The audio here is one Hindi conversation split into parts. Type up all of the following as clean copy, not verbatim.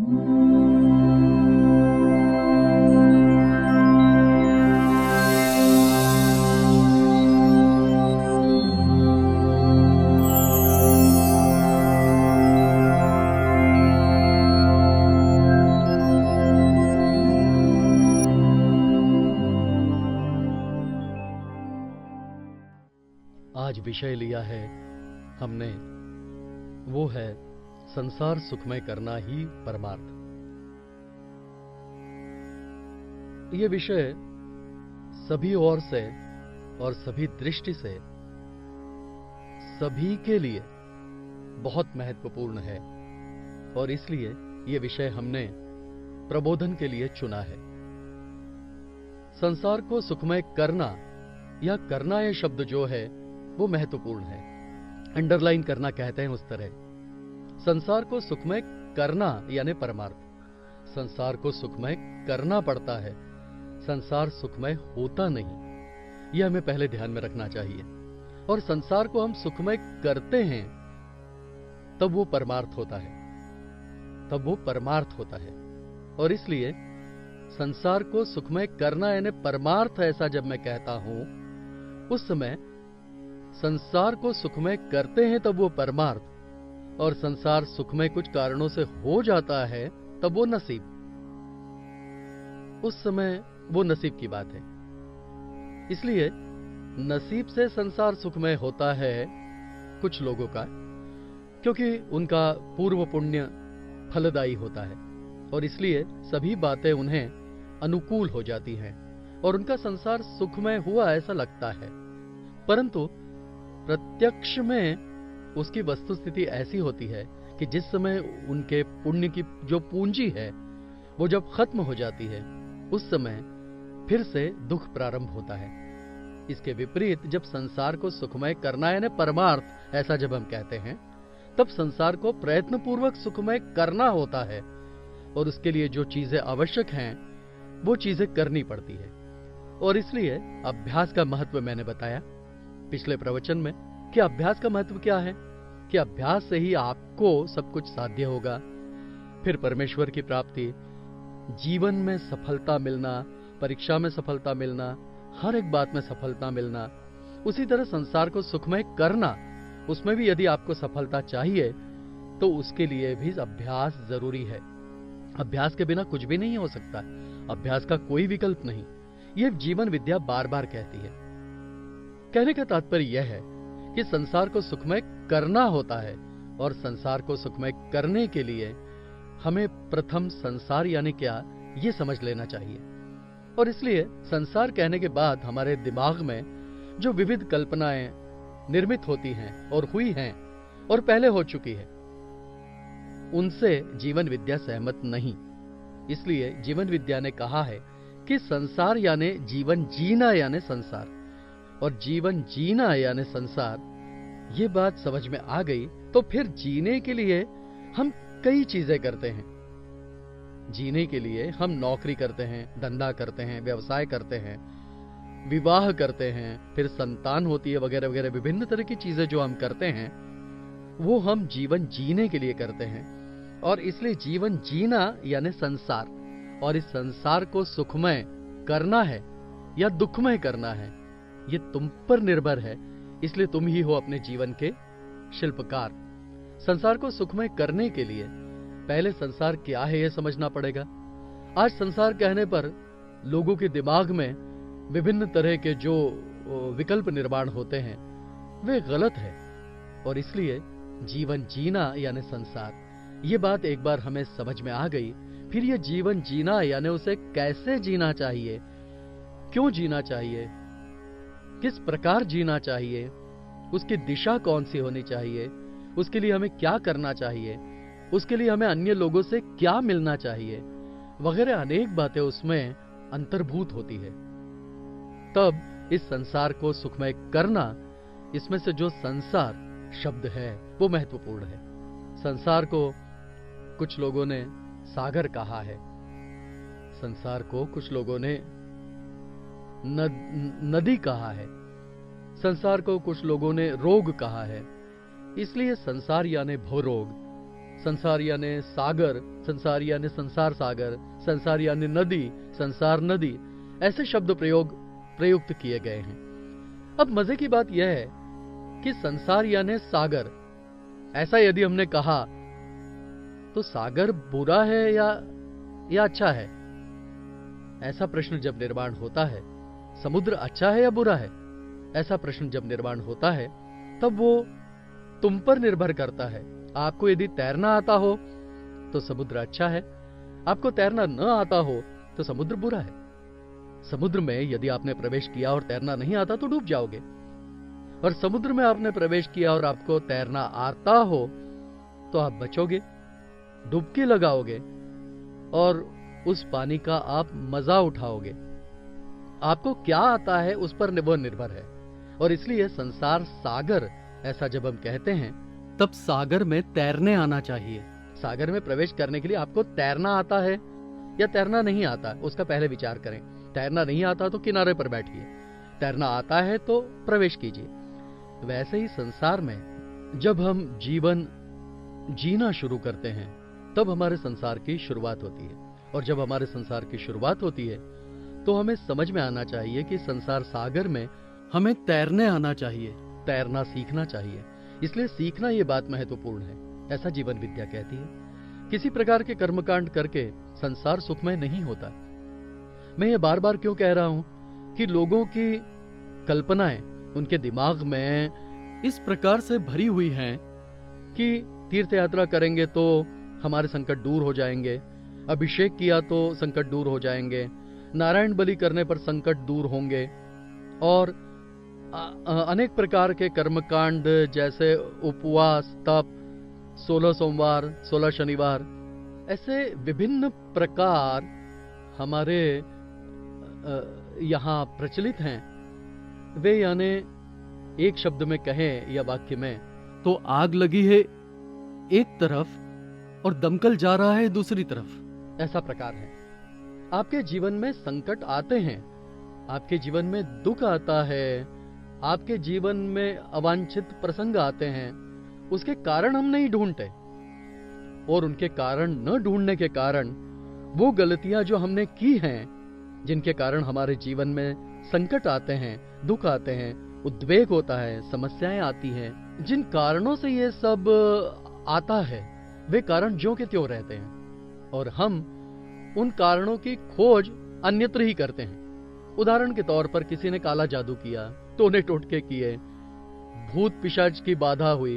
आज विषय लिया है हमने, वो है संसार सुखमय करना ही परमार्थ। ये विषय सभी ओर से और सभी दृष्टि से सभी के लिए बहुत महत्वपूर्ण है और इसलिए ये विषय हमने प्रबोधन के लिए चुना है। संसार को सुखमय करना या करना ये शब्द जो है वो महत्वपूर्ण है, अंडरलाइन करना कहते हैं उस तरह। संसार को सुखमय करना यानी परमार्थ। संसार को सुखमय करना पड़ता है, संसार सुखमय होता नहीं, यह हमें पहले ध्यान में रखना चाहिए। और संसार को हम सुखमय करते हैं तब वो परमार्थ होता है, तब वो परमार्थ होता है। और इसलिए संसार को सुखमय करना यानी परमार्थ ऐसा जब मैं कहता हूं, उस समय संसार को सुखमय करते हैं तब वो परमार्थ, और संसार सुखमय कुछ कारणों से हो जाता है तब वो नसीब। उस समय वो नसीब की बात है। इसलिए नसीब से संसार सुखमय होता है कुछ लोगों का, क्योंकि उनका पूर्व पुण्य फलदायी होता है और इसलिए सभी बातें उन्हें अनुकूल हो जाती हैं और उनका संसार सुखमय हुआ ऐसा लगता है। परंतु प्रत्यक्ष में उसकी वस्तुस्थिति ऐसी होती है कि जिस समय उनके पुण्य की जो पूंजी है वो जब खत्म हो जाती है, उस समय फिर से दुख प्रारंभ होता है। इसके विपरीत जब संसार को सुखमय करना यानी परमार्थ ऐसा जब हम कहते हैं, तब संसार को प्रयत्न पूर्वक सुखमय करना होता है और उसके लिए जो चीजें आवश्यक हैं वो चीजें करनी पड़ती है। और इसलिए अभ्यास का महत्व मैंने बताया पिछले प्रवचन में कि अभ्यास का महत्व क्या है, कि अभ्यास से ही आपको सब कुछ साध्य होगा। फिर परमेश्वर की प्राप्ति, जीवन में सफलता मिलना, परीक्षा में सफलता मिलना, हर एक बात में सफलता मिलना। उसी तरह संसार को सुखमय करना, उसमें भी यदि आपको सफलता चाहिए तो उसके लिए भी अभ्यास जरूरी है। अभ्यास के बिना कुछ भी नहीं हो सकता, अभ्यास का कोई विकल्प नहीं। यह जीवन विद्या बार बार कहती है। कहने का तात्पर्य यह है कि संसार को सुखमय करना होता है और संसार को सुखमय करने के लिए हमें प्रथम संसार यानी क्या ये समझ लेना चाहिए। और इसलिए संसार कहने के बाद हमारे दिमाग में जो विविध कल्पनाएं निर्मित होती हैं और हुई हैं और पहले हो चुकी है, उनसे जीवन विद्या सहमत नहीं। इसलिए जीवन विद्या ने कहा है कि संसार यानी जीवन जीना यानी संसार, और जीवन जीना यानी संसार। ये बात समझ में आ गई तो फिर जीने के लिए हम कई चीजें करते हैं। जीने के लिए हम नौकरी करते हैं, धंधा करते हैं, व्यवसाय करते हैं, विवाह करते हैं, फिर संतान होती है, वगैरह वगैरह विभिन्न तरह की चीजें जो हम करते हैं वो हम जीवन जीने के लिए करते हैं। और इसलिए जीवन जीना यानी संसार, और इस संसार को सुखमय करना है या दुखमय करना है ये तुम पर निर्भर है। इसलिए तुम ही हो अपने जीवन के शिल्पकार। संसार को सुखमय करने के लिए पहले संसार क्या है यह समझना पड़ेगा। आज संसार कहने पर लोगों के दिमाग में विभिन्न तरह के जो विकल्प निर्माण होते हैं वे गलत है। और इसलिए जीवन जीना यानी संसार, ये बात एक बार हमें समझ में आ गई, फिर ये जीवन जीना यानी उसे कैसे जीना चाहिए, क्यों जीना चाहिए, किस प्रकार जीना चाहिए, उसकी दिशा कौन सी होनी चाहिए, उसके लिए हमें क्या करना चाहिए, उसके लिए हमें अन्य लोगों से क्या मिलना चाहिए, वगैरह अनेक बातें उसमें अंतर्भूत होती है। तब इस संसार को सुखमय करना, इसमें से जो संसार शब्द है वो महत्वपूर्ण है। संसार को कुछ लोगों ने सागर कहा है, संसार को कुछ लोगों ने नदी कहा है, संसार को कुछ लोगों ने रोग कहा है। इसलिए संसार यानी भवरोग, संसार यानी सागर, संसार यानी संसार सागर, संसार यानी नदी, संसार नदी, ऐसे शब्द प्रयुक्त किए गए हैं। अब मजे की बात यह है कि संसार यानी सागर, ऐसा यदि हमने कहा तो सागर बुरा है या अच्छा है? ऐसा प्रश्न जब निर्माण होता है, समुद्र अच्छा है या बुरा है, ऐसा प्रश्न जब निर्माण होता है, तब वो तुम पर निर्भर करता है। आपको यदि तैरना आता हो तो समुद्र अच्छा है, आपको तैरना न आता हो तो समुद्र बुरा है। समुद्र में यदि आपने प्रवेश किया और तैरना नहीं आता तो डूब जाओगे, और समुद्र में आपने प्रवेश किया और आपको तैरना आता हो तो आप बचोगे, डुबकी लगाओगे और उस पानी का आप मजा उठाओगे। आपको क्या आता है उस पर वो निर्भर है। और इसलिए संसार सागर, ऐसा जब हम कहते हैं तब सागर में तैरने आना चाहिए। सागर में प्रवेश करने के लिए आपको तैरना आता है या तैरना नहीं आता, उसका पहले विचार करें। तैरना नहीं आता तो किनारे पर बैठिए, तैरना आता है तो प्रवेश कीजिए। वैसे ही संसार में जब हम जीवन जीना शुरू करते हैं तब हमारे संसार की शुरुआत होती है, और जब हमारे संसार की शुरुआत होती है तो हमें समझ में आना चाहिए कि संसार सागर में हमें तैरने आना चाहिए, तैरना सीखना चाहिए। इसलिए सीखना ये बात महत्वपूर्ण है, ऐसा जीवन विद्या कहती है। किसी प्रकार के कर्मकांड करके संसार सुखमय नहीं होता। मैं ये बार बार क्यों कह रहा हूं कि लोगों की कल्पनाएं उनके दिमाग में इस प्रकार से भरी हुई हैं कि तीर्थ यात्रा करेंगे तो हमारे संकट दूर हो जाएंगे, अभिषेक किया तो संकट दूर हो जाएंगे, नारायण बलि करने पर संकट दूर होंगे, और अनेक प्रकार के कर्मकांड जैसे उपवास, तप, 16 सोमवार, 16 शनिवार, ऐसे विभिन्न प्रकार हमारे यहाँ प्रचलित हैं। वे यानी एक शब्द में कहें या वाक्य में तो आग लगी है एक तरफ और दमकल जा रहा है दूसरी तरफ, ऐसा प्रकार है। आपके जीवन में संकट आते हैं, आपके जीवन में दुख आता है, आपके जीवन में अवांछित प्रसंग आते हैं, उसके कारण हम नहीं ढूंढते, और उनके कारण न ढूंढने के कारण वो गलतियां जो हमने की हैं, जिनके कारण हमारे जीवन में संकट आते हैं, दुख आते हैं, उद्वेग होता है, समस्याएं आती हैं, जिन कारणों से ये सब आता है वे कारण ज्यों के त्यों रहते हैं, और हम उन कारणों की खोज अन्यत्र ही करते हैं। उदाहरण के तौर पर किसी ने काला जादू किया, टोने टोटके किए, भूत पिशाच की बाधा हुई,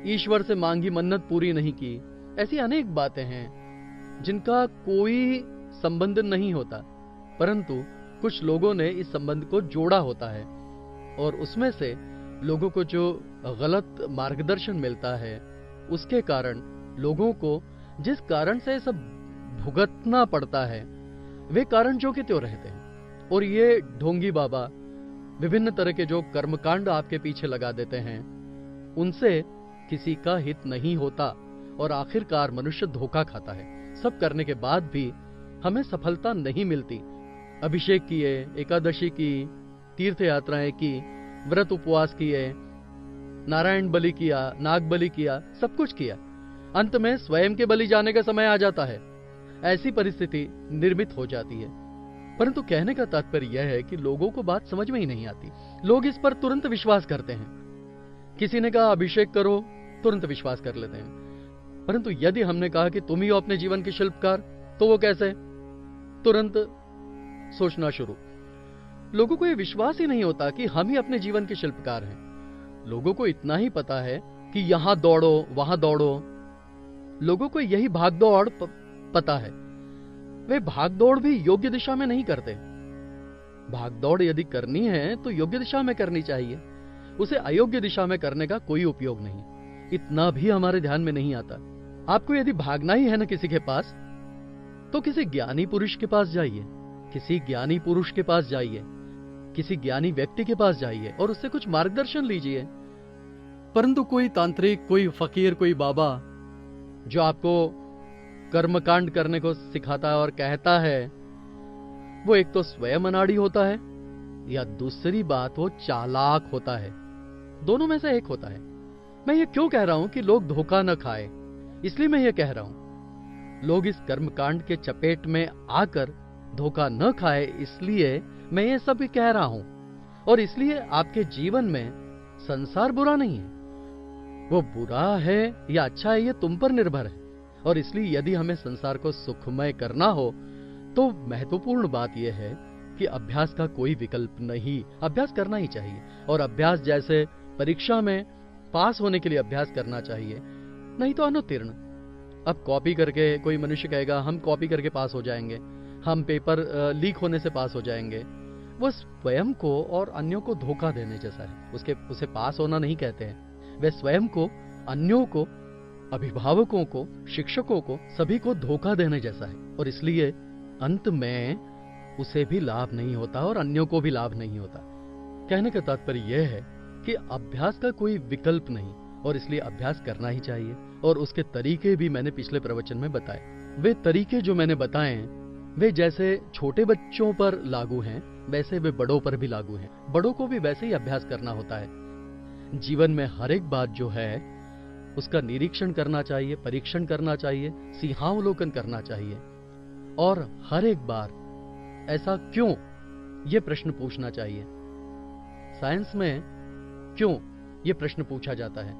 ईश्वर से मांगी मन्नत पूरी नहीं की, ऐसी अनेक बातें हैं जिनका कोई संबंध नहीं होता, परंतु कुछ लोगों ने इस संबंध को जोड़ा होता है, और उसमें से लोगों को जो गलत मार्गदर्शन मिलता है उसके कारण लोगों को जिस कारण से सब भुगतना पड़ता है वे कारण जो के त्यों रहते हैं। और ये ढोंगी बाबा विभिन्न तरह के जो कर्मकांड आपके पीछे लगा देते हैं, उनसे किसी का हित नहीं होता, और आखिरकार मनुष्य धोखा खाता है। सब करने के बाद भी हमें सफलता नहीं मिलती। अभिषेक किए, एकादशी की, तीर्थ यात्राएं की, व्रत उपवास किए, नारायण बलि किया, नाग बलि किया, सब कुछ किया, अंत में स्वयं के बलि जाने का समय आ जाता है। ऐसी परिस्थिति निर्मित हो जाती है। परंतु कहने का तात्पर्य यह है कि लोगों को बात समझ में ही नहीं आती। लोग इस पर तुरंत विश्वास करते हैं। किसी ने कहा अभिषेक करो, तुरंत विश्वास कर लेते हैं। परंतु यदि हमने कहा कि तुम ही हो अपने जीवन के शिल्पकार, तो वो कैसे? तुरंत सोचना शुरू। लोगों को यह विश्वास ही नहीं होता कि हम ही अपने जीवन के शिल्पकार हैं। लोगों को इतना ही पता है कि यहां दौड़ो, वहां दौड़ो। लोगों को यही भागदौड़ पता है। वे भागदौड़ भी योग्य दिशा में नहीं करते। भागदौड़ यदि करनी है तो योग्य दिशा में करनी चाहिए, उसे अयोग्य दिशा में करने का कोई उपयोग नहीं। इतना भी हमारे ध्यान में नहीं आता। आपको यदि भागना ही है ना किसी के पास, तो किसी ज्ञानी पुरुष के पास जाइए, किसी ज्ञानी पुरुष के पास जाइए, किसी ज्ञानी व्यक्ति के पास जाइए और उससे कुछ मार्गदर्शन लीजिए। परंतु कोई तांत्रिक, कोई फकीर, कोई बाबा जो आपको कर्मकांड करने को सिखाता है और कहता है, वो एक तो स्वयं अनाड़ी होता है या दूसरी बात वो चालाक होता है। दोनों में से एक होता है। मैं ये क्यों कह रहा हूं कि लोग धोखा न खाए, इसलिए मैं ये कह रहा हूं। लोग इस कर्मकांड के चपेट में आकर धोखा न खाए, इसलिए मैं ये सब कह रहा हूं। और इसलिए आपके जीवन में संसार बुरा नहीं है, वो बुरा है या अच्छा है ये तुम पर निर्भर है। और इसलिए यदि हमें संसार को सुखमय करना हो तो महत्वपूर्ण बात यह है कि अभ्यास का कोई विकल्प नहीं, अभ्यास करना ही चाहिए। और अभ्यास जैसे परीक्षा में पास होने के लिए अभ्यास करना चाहिए, नहीं तो अनुत्तीर्ण। अब कॉपी करके कोई मनुष्य कहेगा हम कॉपी करके पास हो जाएंगे, हम पेपर लीक होने से पास हो जाएंगे, वो स्वयं को और अन्यों को धोखा देने जैसा है। उसे पास होना नहीं कहते हैं, वे स्वयं को, अन्यों को, अभिभावकों को, शिक्षकों को, सभी को धोखा देने जैसा है। और इसलिए अंत में उसे भी लाभ नहीं होता और अन्यों को भी लाभ नहीं होता। कहने का तात्पर्य यह है कि अभ्यास का कोई विकल्प नहीं, और इसलिए अभ्यास करना ही चाहिए। और उसके तरीके भी मैंने पिछले प्रवचन में बताए। वे तरीके जो मैंने बताए वे जैसे छोटे बच्चों पर लागू हैं, वैसे वे बड़ों पर भी लागू हैं। बड़ों को भी वैसे ही अभ्यास करना होता है। जीवन में हर एक बात जो है उसका निरीक्षण करना चाहिए, परीक्षण करना चाहिए, सिंहावलोकन करना चाहिए। और हर एक बार ऐसा क्यों, ये प्रश्न पूछना चाहिए। साइंस में क्यों ये प्रश्न पूछा जाता है,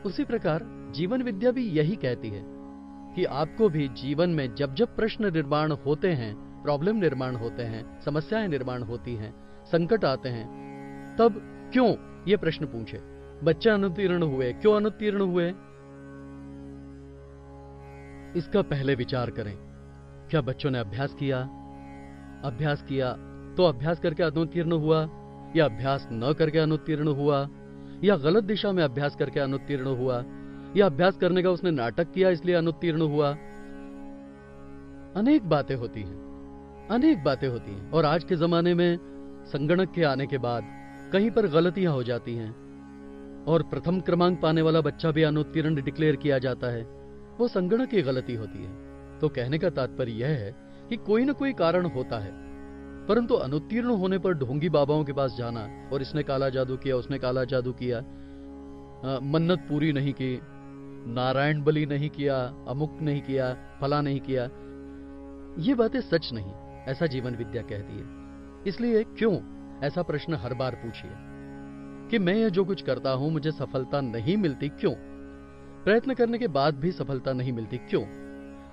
उसी प्रकार जीवन विद्या भी यही कहती है कि आपको भी जीवन में जब जब प्रश्न निर्माण होते हैं, प्रॉब्लम निर्माण होते हैं, समस्याएं निर्माण होती हैं, संकट आते हैं, तब क्यों ये प्रश्न पूछे। बच्चे अनुत्तीर्ण हुए, क्यों अनुत्तीर्ण हुए, इसका पहले विचार करें। क्या बच्चों ने अभ्यास किया तो अभ्यास करके अनुत्तीर्ण हुआ, या अभ्यास न करके अनुत्तीर्ण हुआ, या गलत दिशा में अभ्यास करके अनुत्तीर्ण हुआ, या अभ्यास करने का उसने नाटक किया इसलिए अनुत्तीर्ण हुआ। अनेक बातें होती हैं। और आज के जमाने में संगणक के आने के बाद कहीं पर गलतियां हो जाती हैं और प्रथम क्रमांक पाने वाला बच्चा भी अनुत्तीर्ण डिक्लेयर किया जाता है। वो संगणक की गलती होती है। तो कहने का तात्पर्य यह है कि कोई न कोई कारण होता है, परंतु अनुत्तीर्ण होने पर ढोंगी बाबाओं के पास जाना और इसने काला जादू किया, उसने काला जादू किया, मन्नत पूरी नहीं की, नारायण बलि नहीं किया, अमुक नहीं किया, फला नहीं किया, ये बातें सच नहीं, ऐसा जीवन विद्या कहती है। इसलिए क्यों ऐसा प्रश्न हर बार पूछिए कि मैं ये जो कुछ करता हूं मुझे सफलता नहीं मिलती, क्यों? प्रयत्न करने के बाद भी सफलता नहीं मिलती, क्यों?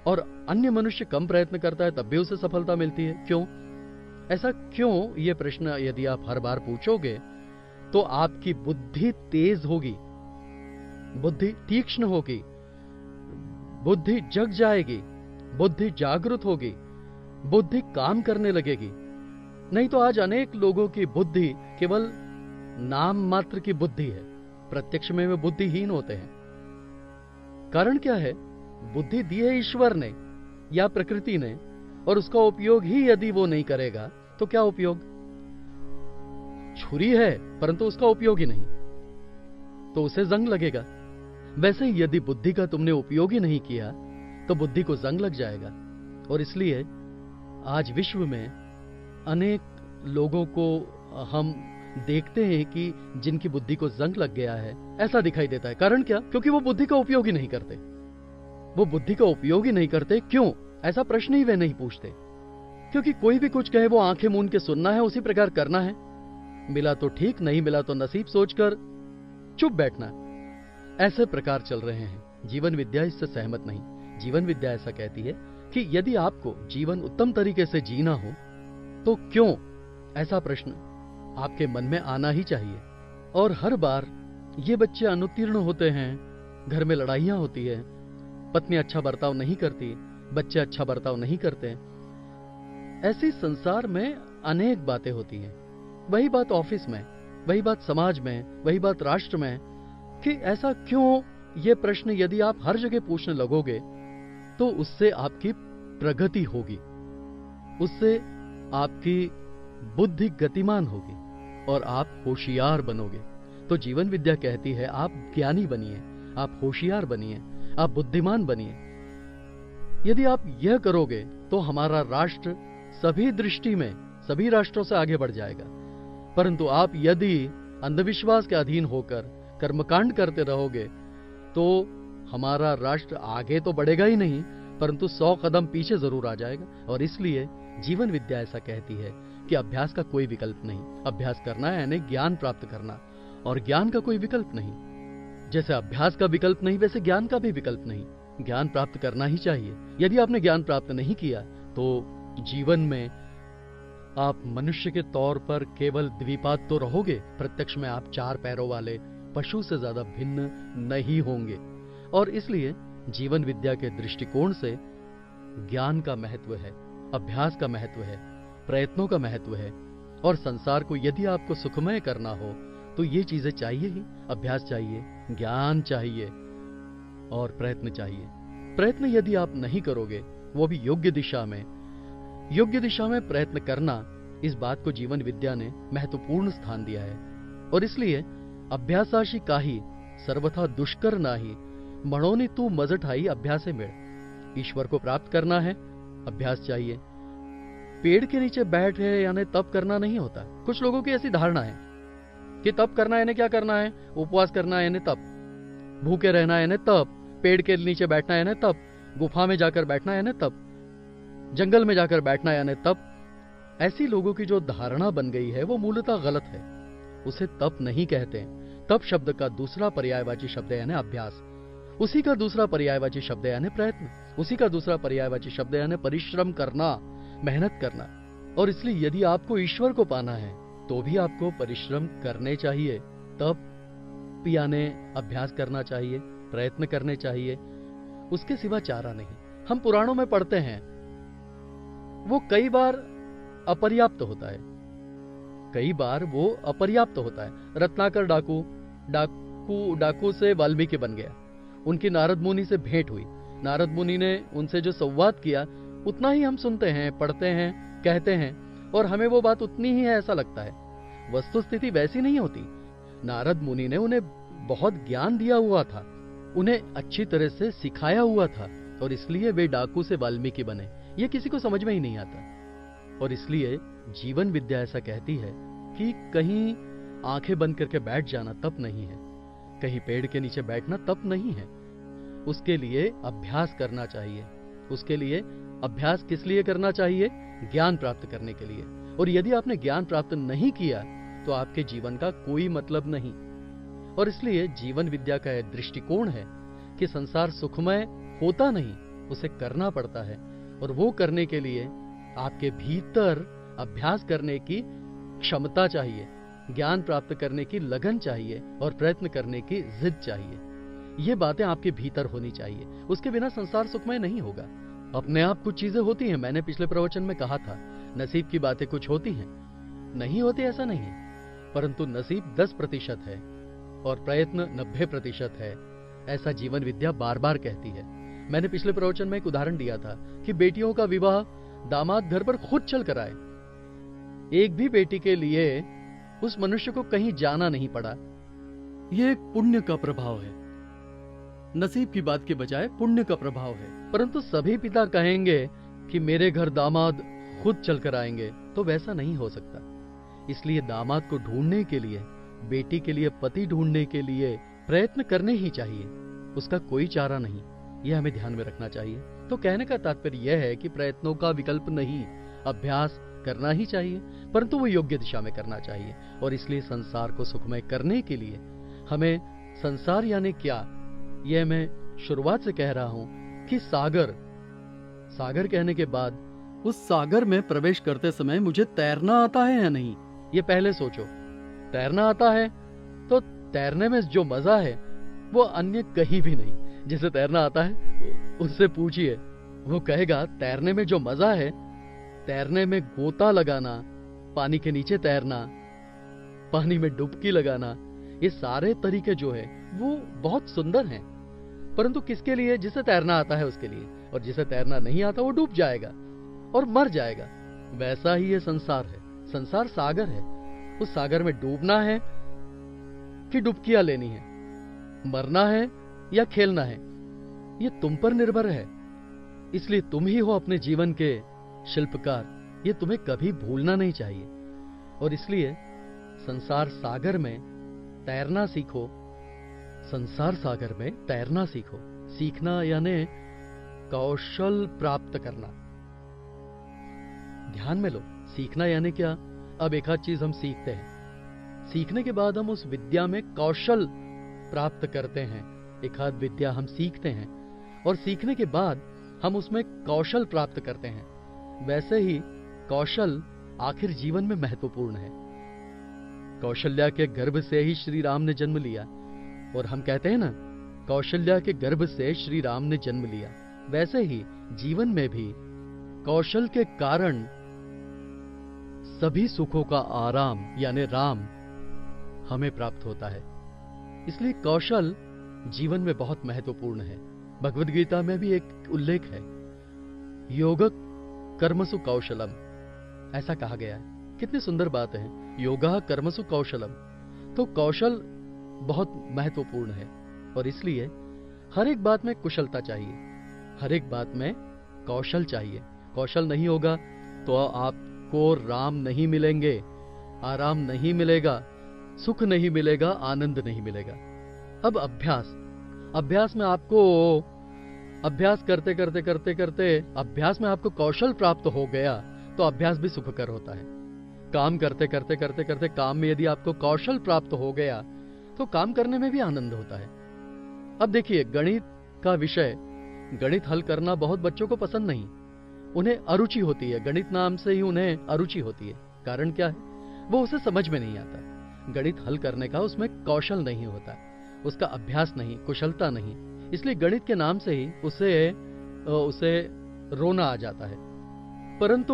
और अन्य मनुष्य कम प्रयत्न करता है तब भी उसे सफलता मिलती है, क्यों? ऐसा क्यों, ये प्रश्न यदि आप हर बार पूछोगे तो आपकी बुद्धि तेज होगी, बुद्धि तीक्ष्ण होगी, बुद्धि जग जाएगी, बुद्धि जागृत होगी, बुद्धि काम करने लगेगी। नहीं तो आज अनेक लोगों की बुद्धि केवल नाम मात्र की बुद्धि है, प्रत्यक्ष में वे बुद्धिहीन होते हैं। कारण क्या है? बुद्धि दी है ईश्वर ने या प्रकृति ने, और उसका उपयोग ही यदि वो नहीं करेगा तो क्या उपयोग? छुरी है परंतु उसका उपयोग ही नहीं, तो उसे जंग लगेगा। वैसे ही यदि बुद्धि का तुमने उपयोग ही नहीं किया तो बुद्धि को जंग लग जाएगा। और इसलिए आज विश्व में अनेक लोगों को हम देखते हैं कि जिनकी बुद्धि को जंग लग गया है, ऐसा दिखाई देता है। कारण क्या? क्योंकि वो बुद्धि का उपयोग ही नहीं करते। वो बुद्धि का उपयोग ही नहीं करते, क्यों? ऐसा प्रश्न ही वे नहीं पूछते। क्योंकि कोई भी कुछ कहे वो आंखें मूंद के सुनना है, उसी प्रकार करना है। मिला तो ठीक, नहीं मिला तो नसीब सोचकर चुप बैठना। ऐसे प्रकार चल रहे हैं। जीवन विद्या इससे सहमत नहीं। जीवन विद्या ऐसा कहती है कि यदि आपको जीवन उत्तम तरीके से जीना हो तो क्यों, ऐसा प्रश्न आपके मन में आना ही चाहिए। और हर बार ये बच्चे अनुत्तीर्ण होते हैं, घर में लड़ाइयां होती है, पत्नी अच्छा बर्ताव नहीं करती, बच्चे अच्छा बर्ताव नहीं करते, ऐसी संसार में अनेक बातें होती हैं। वही बात ऑफिस में, वही बात समाज में, वही बात राष्ट्र में, कि ऐसा क्यों, ये प्रश्न यदि आप हर जगह पूछने लगोगे तो उससे आपकी प्रगति होगी, उससे आपकी बुद्धि गतिमान होगी और आप होशियार बनोगे। तो जीवन विद्या कहती है आप ज्ञानी बनिए, आप होशियार बनिए, आप बुद्धिमान बनिए। यदि आप यह करोगे तो हमारा राष्ट्र सभी दृष्टि में सभी राष्ट्रों से आगे बढ़ जाएगा। परंतु आप यदि अंधविश्वास के अधीन होकर कर्मकांड करते रहोगे तो हमारा राष्ट्र आगे तो बढ़ेगा ही नहीं, परंतु 100 कदम पीछे जरूर आ जाएगा। और इसलिए जीवन विद्या ऐसा कहती है कि अभ्यास का कोई विकल्प नहीं। अभ्यास करना है यानी ज्ञान प्राप्त करना, और ज्ञान का कोई विकल्प नहीं। जैसे अभ्यास का विकल्प नहीं, वैसे ज्ञान का भी विकल्प नहीं। ज्ञान प्राप्त करना ही चाहिए। यदि आपने ज्ञान प्राप्त नहीं किया तो जीवन में आप मनुष्य के तौर पर केवल द्विपाद तो रहोगे, प्रत्यक्ष में आप 4 पैरों वाले पशु से ज्यादा भिन्न नहीं होंगे। और इसलिए जीवन विद्या के दृष्टिकोण से ज्ञान का महत्व है, अभ्यास का महत्व है, प्रयत्नों का महत्व है। और संसार को यदि आपको सुखमय करना हो तो ये चीजें चाहिए ही। अभ्यास चाहिए, ज्ञान चाहिए और प्रयत्न चाहिए। प्रयत्न यदि आप नहीं करोगे, वो भी योग्य दिशा में प्रयत्न करना, इस बात को जीवन विद्या ने महत्वपूर्ण स्थान दिया है। और इसलिए अभ्यासाशी काही सर्वथा दुष्कर नाही, मणोनी तू मज ठाई अभ्यासे मेड़। ईश्वर को प्राप्त करना है, अभ्यास चाहिए। पेड़ के नीचे बैठे यानी तप करना नहीं होता। कुछ लोगों की ऐसी धारणा है कि तप करना यानी क्या करना है, उपवास करना यानी तप, भूखे रहना यानी तप, पेड़ के नीचे बैठना यानी तप, गुफा में जाकर बैठना यानी तप, जंगल में जाकर बैठना यानी तप। ऐसी लोगों की जो धारणा बन गई है वो मूलतः गलत है। उसे तप नहीं कहते। तप शब्द का दूसरा पर्यायवाची शब्द है यानी अभ्यास, उसी का दूसरा पर्यायवाची शब्द है यानी प्रयत्न, उसी का दूसरा पर्यायवाची शब्द है यानी परिश्रम करना, मेहनत करना। और इसलिए यदि आपको ईश्वर को पाना है तो भी आपको परिश्रम करने चाहिए, तप यानी अभ्यास करना चाहिए, प्रयत्न करने चाहिए। उसके सिवा चारा नहीं। हम पुराणों में पढ़ते हैं, वो कई बार अपर्याप्त होता है, कई बार वो अपर्याप्त होता है। रत्नाकर डाकू से वाल्मीकि बन गया। उनकी नारद मुनि से भेंट हुई। नारद मुनि ने उनसे जो संवाद किया उतना ही हम सुनते हैं, पढ़ते हैं, कहते हैं, और हमें वो बात उतनी ही है ऐसा लगता है। वस्तुस्थिति वैसी नहीं होती। नारद मुनि ने उन्हें बहुत ज्ञान दिया हुआ था, उन्हें अच्छी तरह से सिखाया हुआ था, और इसलिए वे डाकू से वाल्मीकि बने। ये किसी को समझ में ही नहीं आता। और इसलिए जीवन विद्या ऐसा कहती है कि कहीं आंखें बंद करके बैठ जाना तप नहीं है, कहीं पेड़ के नीचे बैठना तप नहीं है। उसके लिए अभ्यास करना चाहिए। उसके लिए अभ्यास किस लिए करना चाहिए? ज्ञान प्राप्त करने के लिए। और यदि आपने ज्ञान प्राप्त नहीं किया तो आपके जीवन का कोई मतलब नहीं। और इसलिए जीवन विद्या का यह दृष्टिकोण है कि संसार सुखमय होता नहीं, उसे करना पड़ता है। और वो करने के लिए आपके भीतर अभ्यास करने की क्षमता चाहिए, ज्ञान प्राप्त करने की लगन चाहिए और प्रयत्न करने की जिद चाहिए। ये बातें आपके भीतर होनी चाहिए। उसके बिना संसार सुखमय नहीं होगा। अपने आप कुछ चीजें होती हैं, मैंने पिछले प्रवचन में कहा था, नसीब की बातें कुछ होती हैं, नहीं होती ऐसा नहीं, परंतु नसीब 10% है और प्रयत्न 90% है, ऐसा जीवन विद्या बार बार कहती है। मैंने पिछले प्रवचन में एक उदाहरण दिया था कि बेटियों का विवाह दामाद घर पर खुद चल कर आए। एक भी बेटी के लिए उस मनुष्य को कहीं जाना नहीं पड़ा। यह एक पुण्य का प्रभाव है, नसीब की बात के बजाय पुण्य का प्रभाव है। परंतु सभी पिता कहेंगे कि मेरे घर दामाद खुद चलकर आएंगे, तो वैसा नहीं हो सकता। इसलिए दामाद को ढूंढने के लिए, बेटी के लिए पति ढूंढने के लिए प्रयत्न करने ही चाहिए, उसका कोई चारा नहीं। यह हमें ध्यान में रखना चाहिए। तो कहने का तात्पर्य यह है कि प्रयत्नों का विकल्प नहीं, अभ्यास करना ही चाहिए, परंतु वो योग्य दिशा में करना चाहिए। और इसलिए संसार को सुखमय करने के लिए हमें संसार यानी क्या, यह मैं शुरुआत से कह रहा हूं कि सागर कहने के बाद उस सागर में प्रवेश करते समय मुझे तैरना आता है या नहीं, ये पहले सोचो। तैरना आता है तो तैरने में जो मजा है वो अन्य कहीं भी नहीं। जिसे तैरना आता है उससे पूछिए, वो कहेगा तैरने में जो मजा है, तैरने में गोता लगाना, पानी के नीचे तैरना, पानी में डुबकी लगाना, ये सारे तरीके जो है वो बहुत सुंदर हैं। परंतु किसके लिए? जिसे तैरना आता है उसके लिए। और जिसे तैरना नहीं आता वो डूब जाएगा और मर जाएगा। वैसा ही ये संसार है। संसार सागर है। उस सागर में डूबना है कि डुबकियां लेनी है, मरना है या खेलना है, ये तुम पर निर्भर है। इसलिए तुम ही हो अपने जीवन के शिल्पकार, ये तुम्हें कभी भूलना नहीं चाहिए। और इसलिए संसार सागर में तैरना सीखो, संसार सागर में तैरना सीखो। सीखना यानी कौशल प्राप्त करना। ध्यान में लो, सीखना यानी क्या? अब एक आध चीज हम सीखते हैं, सीखने के बाद हम उस विद्या में कौशल प्राप्त करते हैं। एक आध विद्या हम सीखते हैं और सीखने के बाद हम उसमें कौशल प्राप्त करते हैं। वैसे ही कौशल आखिर जीवन में महत्वपूर्ण है। कौशल्या के गर्भ से ही श्री राम ने जन्म लिया, और हम कहते हैं ना, कौशल्या के गर्भ से श्री राम ने जन्म लिया। वैसे ही जीवन में भी कौशल के कारण सभी सुखों का आराम यानी राम हमें प्राप्त होता है। इसलिए कौशल जीवन में बहुत महत्वपूर्ण है। भगवद गीता में भी एक उल्लेख है, योग कर्मसु कौशलम, ऐसा कहा गया है। कितनी सुंदर बात है, योगा कर्मसु कौशलम। तो कौशल बहुत महत्वपूर्ण है, और इसलिए हर एक बात में कुशलता चाहिए, हर एक बात में कौशल चाहिए। कौशल नहीं होगा तो आपको राम नहीं मिलेंगे, आराम नहीं मिलेगा, सुख नहीं मिलेगा, आनंद नहीं मिलेगा। अब अभ्यास में आपको अभ्यास करते करते करते करते अभ्यास में आपको कौशल प्राप्त हो गया तो अभ्यास भी सुखकर होता है। काम करते करते करते करते काम में यदि आपको कौशल प्राप्त हो गया तो काम करने में भी आनंद होता है। अब देखिए, गणित का विषय, गणित हल करना बहुत बच्चों को पसंद नहीं, उन्हें अरुचि होती है। गणित नाम से ही उन्हें अरुचि होती है। कारण क्या है? वो उसे समझ में नहीं आता। गणित हल करने का उसमें कौशल नहीं होता, उसका अभ्यास नहीं, कुशलता नहीं। इसलिए गणित के नाम से ही उसे रोना आ जाता है। परंतु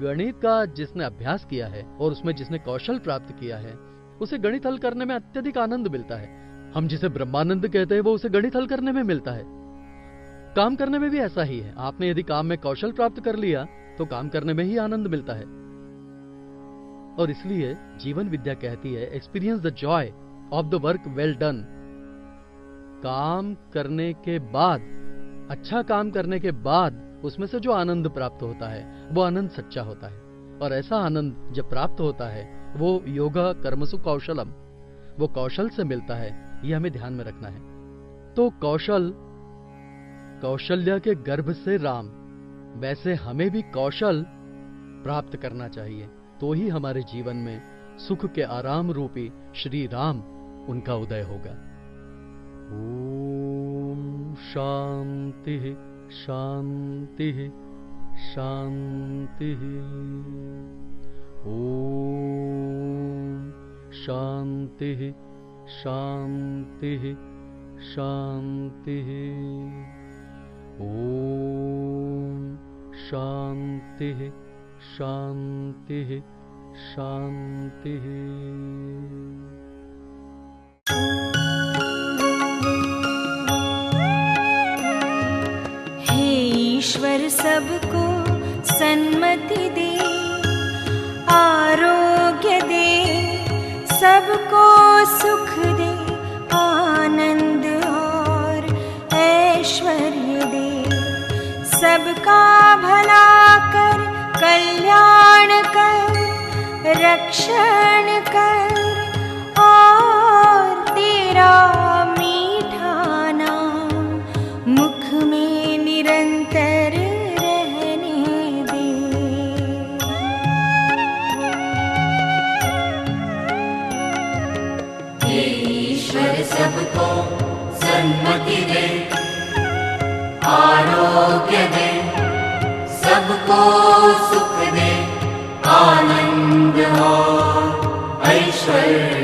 गणित का जिसने अभ्यास किया है और उसमें जिसने कौशल प्राप्त किया है, उसे गणित हल करने में अत्यधिक आनंद मिलता है। हम जिसे ब्रह्मानंद कहते हैं, वो उसे गणित हल करने में मिलता है। काम करने में भी ऐसा ही है। आपने यदि काम में कौशल प्राप्त कर लिया तो काम करने में ही आनंद मिलता है। और इसलिए जीवन विद्या कहती है, experience the Joy of the work well done. काम करने के बाद, अच्छा काम करने के बाद उसमें से जो आनंद प्राप्त होता है वो आनंद सच्चा होता है। और ऐसा आनंद जब प्राप्त होता है वो योगा कर्मसु कौशलम, वो कौशल से मिलता है। ये हमें ध्यान में रखना है। तो कौशल्या के गर्भ से राम, वैसे हमें भी कौशल प्राप्त करना चाहिए, तो ही हमारे जीवन में सुख के आराम रूपी श्री राम उनका उदय होगा। ओम शांति शांति शांति। ओम शांति शांति शांति। ओम शांति शांति शांति। हे ईश्वर सबको सन्मति दे, आरोग्य दे, सबको सुख दे, आनंद और ऐश्वर्य दे। सबका भला कर, कल्याण कर, रक्षण कर, और तेरा मीठा नाम मुख में निरंतर रहने दे। हे ईश्वर सबको सन्मति दे, आरोग्य दे, सबको सुख दे, आनंद और ऐश्वर्य